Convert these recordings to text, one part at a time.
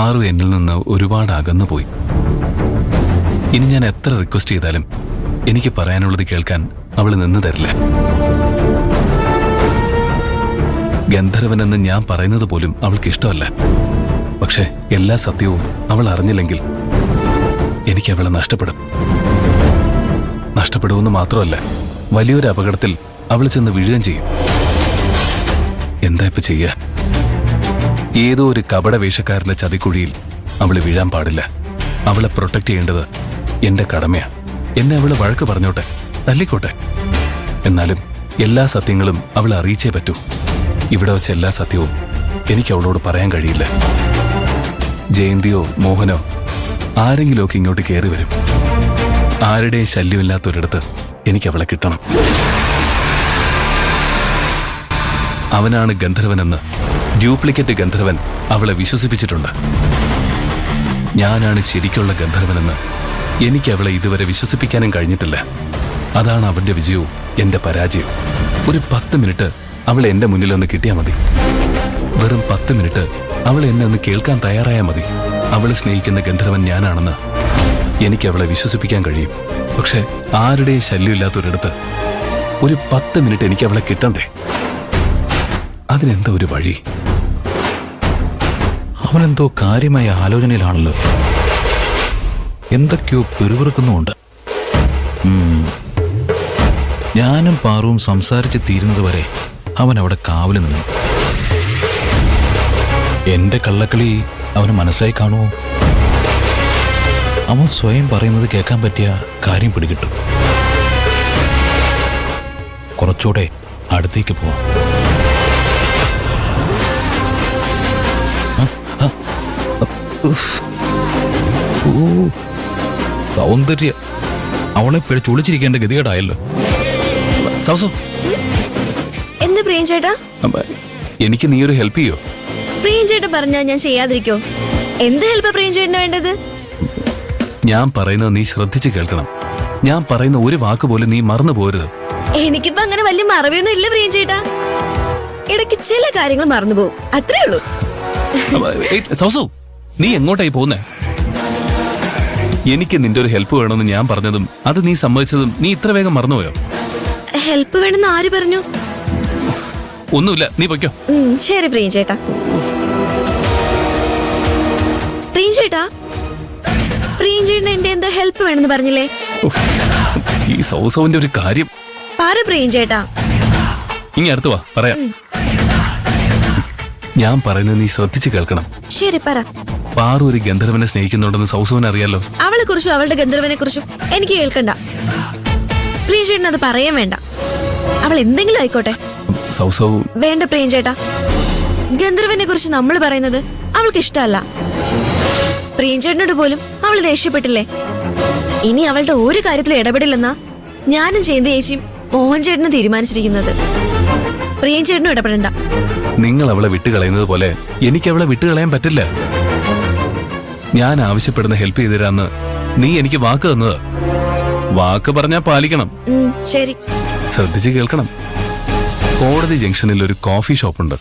ആറു എന്നിൽ നിന്ന് ഒരുപാട് അകന്നുപോയി. ഇനി ഞാൻ എത്ര റിക്വസ്റ്റ് ചെയ്താലും എനിക്ക് പറയാനുള്ളത് കേൾക്കാൻ അവൾ നിന്ന് തരില്ല. ഗന്ധർവനെന്ന് ഞാൻ പറയുന്നത് പോലും അവൾക്ക് ഇഷ്ടമല്ല. പക്ഷെ എല്ലാ സത്യവും അവൾ അറിഞ്ഞില്ലെങ്കിൽ എനിക്ക് അവളെ നഷ്ടപ്പെടുമെന്ന് മാത്രമല്ല, വലിയൊരു അപകടത്തിൽ അവൾ ചെന്ന് വീഴുകയും ചെയ്യും. എന്താ ഇപ്പൊ ചെയ്യുക? ഏതോ ഒരു കപട വേഷക്കാരന്റെ ചതിക്കുഴിയിൽ അവള് വീഴാൻ പാടില്ല. അവളെ പ്രൊട്ടക്ട് ചെയ്യേണ്ടത് എന്റെ കടമയാ. എന്നെ അവള് വഴക്ക് പറഞ്ഞോട്ടെ, തല്ലിക്കോട്ടെ. എന്നാലും എല്ലാ സത്യങ്ങളും അവളെ അറിയിച്ചേ പറ്റൂ. ഇവിടെ വെച്ച എല്ലാ സത്യവും എനിക്ക് അവളോട് പറയാൻ കഴിയില്ല. ജയന്തിയോ മോഹനോ ആരെങ്കിലുമൊക്കെ ഇങ്ങോട്ട് കയറി വരും. ആരുടെയും ശല്യമില്ലാത്തൊരിടത്ത് എനിക്ക് അവളെ കിട്ടണം. അവനാണ് ഗന്ധർവനെന്ന് ഡ്യൂപ്ലിക്കേറ്റ് ഗന്ധർവൻ അവളെ വിശ്വസിപ്പിച്ചിട്ടുണ്ട്. ഞാനാണ് ശരിക്കുള്ള ഗന്ധർവനെന്ന് എനിക്ക് അവളെ ഇതുവരെ വിശ്വസിപ്പിക്കാനും കഴിഞ്ഞിട്ടില്ല. അതാണ് അവന്റെ വിജയവും എന്റെ പരാജയവും. ഒരു 10 മിനിറ്റ് അവളെ എന്റെ മുന്നിലൊന്ന് കിട്ടിയാൽ മതി. വെറും 10 മിനിറ്റ് അവളെ എന്നെ ഒന്ന് കേൾക്കാൻ തയ്യാറായാൽ മതി. അവളെ സ്നേഹിക്കുന്ന ഗന്ധർവൻ ഞാനാണെന്ന് എനിക്ക് അവളെ വിശ്വസിപ്പിക്കാൻ കഴിയും. പക്ഷെ ആരുടെയും ശല്യമില്ലാത്തൊരിടത്ത് ഒരു 10 മിനിറ്റ് എനിക്ക് അവളെ കിട്ടണ്ടേ? അതിനെന്താ ഒരു വഴി? അവനെന്തോ കാര്യമായ ആലോചനയിലാണല്ലോ. എന്തൊക്കെയോ പെറുപിറുക്കുന്നുമുണ്ട്. ഞാനും പാറുവും സംസാരിച്ച് തീരുന്നത് വരെ അവൻ അവിടെ കാവല് നിന്നു. എന്റെ കള്ളക്കളി അവന് മനസ്സിലായി കാണുമോ? അവൻ സ്വയം പറയുന്നത് കേൾക്കാൻ പറ്റിയ കാര്യം പിടികിട്ടും. കുറച്ചുകൂടെ അടുത്തേക്ക് പോവാം. സൗന്ദര്യ അവളെ പിടിച്ച് ഒളിച്ചിരിക്കേണ്ട ഗതികേടായല്ലോ. സൗസോ, എന്ത് പ്രിയൻചേട്ടാ? എനിക്ക് നീ ഒരു ഹെൽപ്പ് ചെയ്യോ? പ്രിയൻചേട്ടൻ പറഞ്ഞാ ഞാൻ ചെയ്യാതിരിക്കോ? എന്ത് ഹെൽപ്പാ പ്രിയൻചേട്ടന് വേണ്ടത്? ഞാൻ പറയുന്നത് നീ ശ്രദ്ധിച്ച് കേൾക്കണം. ഞാൻ പറയുന്ന ഒരു വാക്ക് പോലും നീ മറന്നു പോരുത്. എനിക്കിപ്പോ അങ്ങനെ വലിയ മറവിയൊന്നും ഇല്ല പ്രിയൻചേട്ടാ. ഇടയ്ക്ക് ചില കാര്യങ്ങൾ മറന്നു പോകും, അത്രേ ഉള്ളൂ. സൗസു, നീ എങ്ങോട്ടായി പോകുന്നേ? എനിക്ക് നിന്റെ ഒരു ഹെൽപ്പ് വേണമെന്ന് ഞാൻ പറഞ്ഞതും അത് നീ സമ്മതിച്ചതും നീ ഇത്ര വേഗം മറന്നുപോയോ? ഹെൽപ്പ് വേണമെന്ന് ആര് പറഞ്ഞു? ഒന്നുമില്ല, നീ പൊയ്ക്കോ. ശരി പ്രിയൻചേട്ടാ. പ്രിയൻചേട്ടാ, പ്രിയൻചേട്ടന് എന്റെ എന്തോ ഹെൽപ്പ് വേണമെന്ന് പറഞ്ഞില്ലേ? ഈ സൗസവിന്റെ ഒരു കാര്യം പറ പ്രിയൻചേട്ടാ. ഇനി അടുത്ത് വാ, പറയാം. ഞാൻ പറയുന്നത് നീ ശ്രദ്ധിച്ച് കേൾക്കണം. ശരി, പറ. പാറു ഒരു ഗന്ധർവനെ സ്നേഹിക്കുന്നുണ്ടെന്ന് സൗസവിന് അറിയാലോ. അവളെ കുറിച്ചും അവളുടെ ഗന്ധർവനെ കുറിച്ചും എനിക്ക് കേൾക്കണ്ട. പ്രിയൻചേട്ടൻ അത് പറയാൻ വേണ്ട. അവൾ എന്തെങ്കിലും ആയിക്കോട്ടെ. സൗസവ് വേണ്ട പ്രിയൻചേട്ടാ. ഗന്ധർവനെ കുറിച്ച് നമ്മൾ പറയുന്നത് അവൾക്ക് ഇഷ്ടമല്ല. പ്രിയൻചേട്ടനോട് പോലും അവൾ ദേഷ്യപ്പെട്ടില്ലേ? ഇനി അവളുടെ ഒരു കാര്യത്തിൽ ഇടപെടില്ലെന്നാ ഞാനും ജയന്തി ചേച്ചിയും മോഹൻ ചേട്ടനും തീരുമാനിച്ചിരിക്കുന്നത്. പ്രിയൻചേട്ടനും ഇടപെടണ്ട. നിങ്ങൾ അവളെ വിട്ടുകളയുന്നത് പോലെ എനിക്ക് അവളെ വിട്ടുകളയാൻ പറ്റില്ല. ഞാൻ ആവശ്യപ്പെടുന്ന ഹെൽപ്പ് ചെയ്തുതരാന്ന് നീ എനിക്ക് വാക്ക് തന്നത്. വാക്ക് പറഞ്ഞാ പാലിക്കണം. ശരി, ശ്രദ്ധിച്ച് കേൾക്കണം. കോടതി ജംഗ്ഷനിൽ ഒരു കോഫി ഷോപ്പുണ്ട്.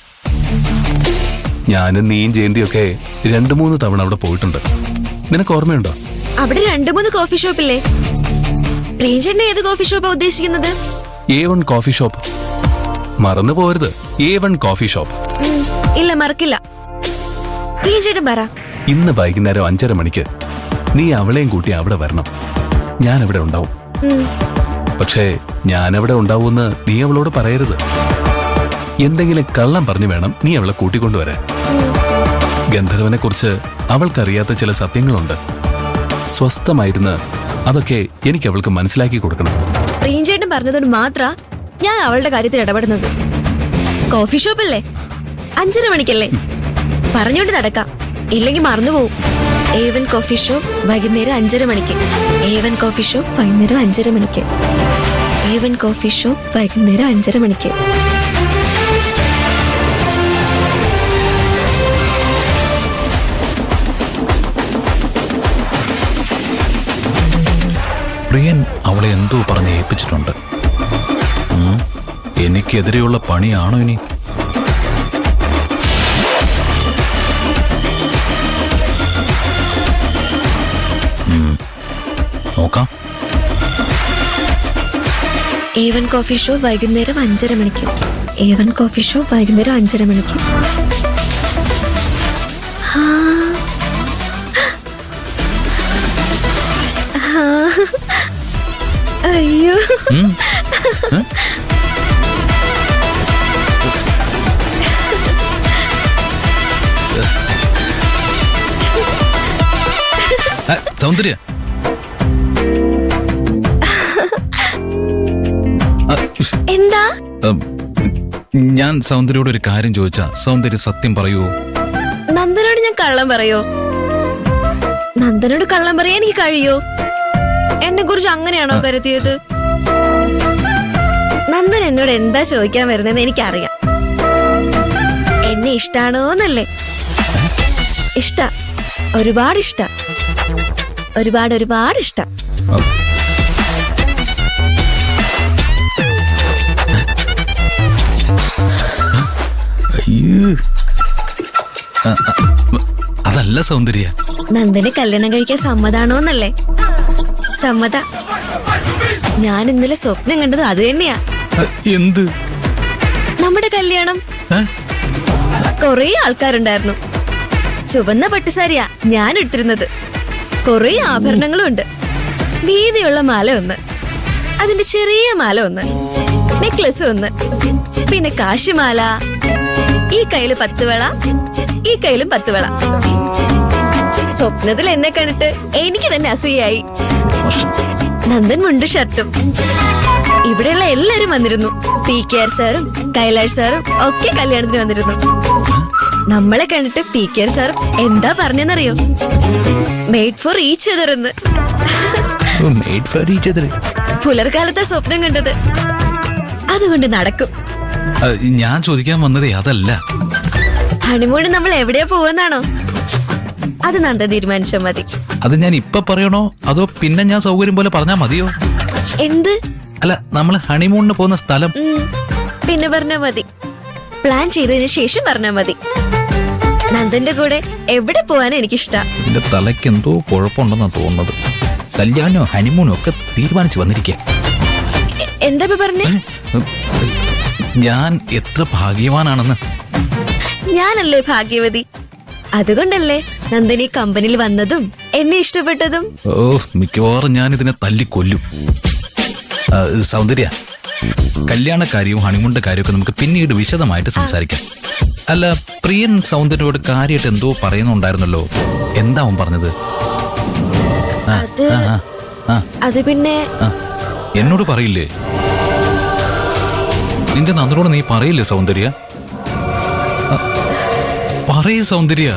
ഞാനും നീയും ജയന്തിയൊക്കെ 2-3 തവണ അവിടെ പോയിട്ടുണ്ട്. നിനക്ക് ഓർമ്മയുണ്ടോ? അവിടെ 2-3 കോഫി ഷോപ്പില്ലേ? പ്രിയൻചേട്ടൻ ഏത് കോഫി ഷോപ്പാ ഉദ്ദേശിക്കുന്നത്? A1 coffee shop. മറന്നു പോരുത്, A1 കോഫി ഷോപ്പ്. ഇല്ല, മറക്കില്ല. പ്രിയൻചേട്ടൻ പറ. ഇന്ന് വൈകുന്നേരം 5:30 മണിക്ക് നീ അവളെയും കൂട്ടി അവിടെ വരണം. ഞാൻ അവിടെ ഉണ്ടാവും. പക്ഷേ ഞാനവിടെ ഉണ്ടാവൂന്ന് നീ അവളോട് പറയരുത്. എന്തെങ്കിലും കള്ളം പറഞ്ഞു വേണം നീ അവളെ കൂട്ടിക്കൊണ്ടുവരാൻ. ഗന്ധർവനെ കുറിച്ച് അവൾക്കറിയാത്ത ചില സത്യങ്ങളുണ്ട്. സ്വസ്ഥമായിരുന്ന് അതൊക്കെ എനിക്ക് അവൾക്ക് മനസ്സിലാക്കി കൊടുക്കണം. പ്രിയൻചേട്ടൻ പറഞ്ഞതുകൊണ്ട് മാത്രാ ഞാൻ അവളുടെ കാര്യത്തിൽ ഇടപെടുന്നത്. കോഫി ഷോപ്പല്ലേ? 5:30 മണിക്കല്ലേ? പറഞ്ഞോണ്ട് നടക്കാം, ഇല്ലെങ്കിൽ മറന്നുപോകും. A1 കോഫി ഷോപ്പ് വൈകുന്നേരം 5:30 മണിക്ക്. A1 കോഫി ഷോപ്പ് വൈകുന്നേരം 5:30 മണിക്ക്. A1 കോഫി ഷോപ്പ് വൈകുന്നേരം 5:30 മണിക്ക്. പ്രിയൻ അവളെ എന്തോ പറഞ്ഞ് ഏൽപ്പിച്ചിട്ടുണ്ട്. എനിക്കെതിരെയുള്ള പണിയാണോ ഇനി? A1 കോഫി ഷോ വൈകുന്നേരം 5:30 മണിക്ക്. A1 കോഫി ഷോ വൈകുന്നേരം 5:30 മണിക്ക്. അയ്യോ, സൗന്ദര്യ, എന്താ? ഞാൻ സൗന്ദര്യോട് ഒരു കാര്യം ചോദിച്ചാ സൗന്ദര്യ സത്യം പറയുവോ? നന്ദനോട് ഞാൻ കള്ളം പറയോ? നന്ദനോട് കള്ളം പറയാൻ എനിക്ക് കഴിയോ? എന്നെ കുറിച്ച് അങ്ങനെയാണോ കരുതിയത്? നന്ദൻ എന്നോട് എന്താ ചോദിക്കാൻ വരുന്നതെന്ന് എനിക്കറിയാം. എന്നെ ഇഷ്ടാണോന്നല്ലേ? ഇഷ്ട, ഒരുപാട് ഇഷ്ട, ഒരുപാട് ഇഷ്ട. അതല്ല സൗന്ദര്യ, നന്ദനെ കല്യാണം കഴിക്കാൻ സമ്മതാണോന്നല്ലേ? സമ്മത. ഞാൻ ഇന്നലെ സ്വപ്നം കണ്ടത് അത് തന്നെയാ. എന്ത്? നമ്മുടെ കല്യാണം. കൊറേ ആൾക്കാരുണ്ടായിരുന്നു. ചുവന്ന പട്ടുസാരിയാ ഞാൻ എടുത്തിരുന്നത്. കൊറേ ആഭരണങ്ങളും ഉണ്ട്. വീതിയുള്ള മാല ഒന്ന്, അതിന്റെ ചെറിയ മാല ഒന്ന്, നെക്ലസ് ഒന്ന്, പിന്നെ കാശിമാല. ഈ കയ്യില് 10 വള, ഈ കയ്യിലും 10 വള. സ്വപ്നത്തിൽ എന്നെ കണ്ടിട്ട് എനിക്ക് തന്നെ അസൂയായി. നന്ദൻ മുണ്ട് ഷർട്ടും. ഇവിടെയുള്ള എല്ലാരും വന്നിരുന്നു. PKR സാറും കൈലാഷ് സാറും ഒക്കെ കല്യാണത്തിന് വന്നിരുന്നു. നമ്മളെ കണ്ടിട്ട് PKR സാറും എന്താ പറഞ്ഞെന്നറിയോ? മെയ്ഡ് ഫോർ ഈച്ച് അതർ എന്ന്. പുലർക്കാലത്തെ സ്വപ്നം കണ്ടത്. അതുകൊണ്ട് നടക്കും. ഞാൻ ചോദിക്കാൻ വന്നതേ അതല്ല. ഹണിമൂണ് നമ്മൾ എവിടെയാ പോവെന്നാണോ? അത് നന്ദൻ തീരുമാനിച്ചാൽ മതി. അത് ഞാൻ ഇപ്പൊ പറയണോ അതോ പിന്നെ ഞാൻ സൗകര്യം പോലെ പറഞ്ഞാ മതിയോ? എന്ത്? അല്ല, നമ്മള് ഹണിമൂണിന് പോകുന്ന സ്ഥലം പിന്നെ പറഞ്ഞാ മതി. പ്ലാൻ ചെയ്തതിന് ശേഷം പറഞ്ഞാ മതി. നന്ദന്റെ കൂടെ എവിടെ പോവാനും എനിക്കിഷ്ടാ. എന്റെ തലയ്ക്ക് എന്തോ കുഴപ്പമുണ്ടെന്നാ തോന്നുന്നത്. കല്യാണോ ഹണിമൂണോ ഒക്കെ തീരുമാനിച്ചു വന്നിരിക്കുക. എന്താ പറഞ്ഞേ? ഞാൻ എത്ര ഭാഗ്യവാനാണെന്ന്. ഞാനല്ലേ ഭാഗ്യവതി. അതുകൊണ്ടല്ലേ നന്ദനി കമ്പനിയിൽ വന്നതും എന്നെ ഇഷ്ടപ്പെട്ടതും. ഓ, മിക്കവാറും ഞാൻ ഇതിനെ തല്ലിക്കൊല്ലും. സൗന്ദര്യ, കല്യാണക്കാര്യവും ഹണിമൂണിന്റെ കാര്യമൊക്കെ നമുക്ക് പിന്നീട് വിശദമായിട്ട് സംസാരിക്കാം. അല്ല, പ്രിയൻ സൗന്ദര്യോട് കാര്യമായിട്ട് എന്തോ പറയുന്നുണ്ടായിരുന്നല്ലോ. എന്താ അവൻ പറഞ്ഞത്? അത് പിന്നെ എന്നോട് പറയില്ലേ? നിന്റെ നന്ദനോട് നീ പറയില്ലേ സൗന്ദര്യ? പറയ് സൗന്ദര്യ.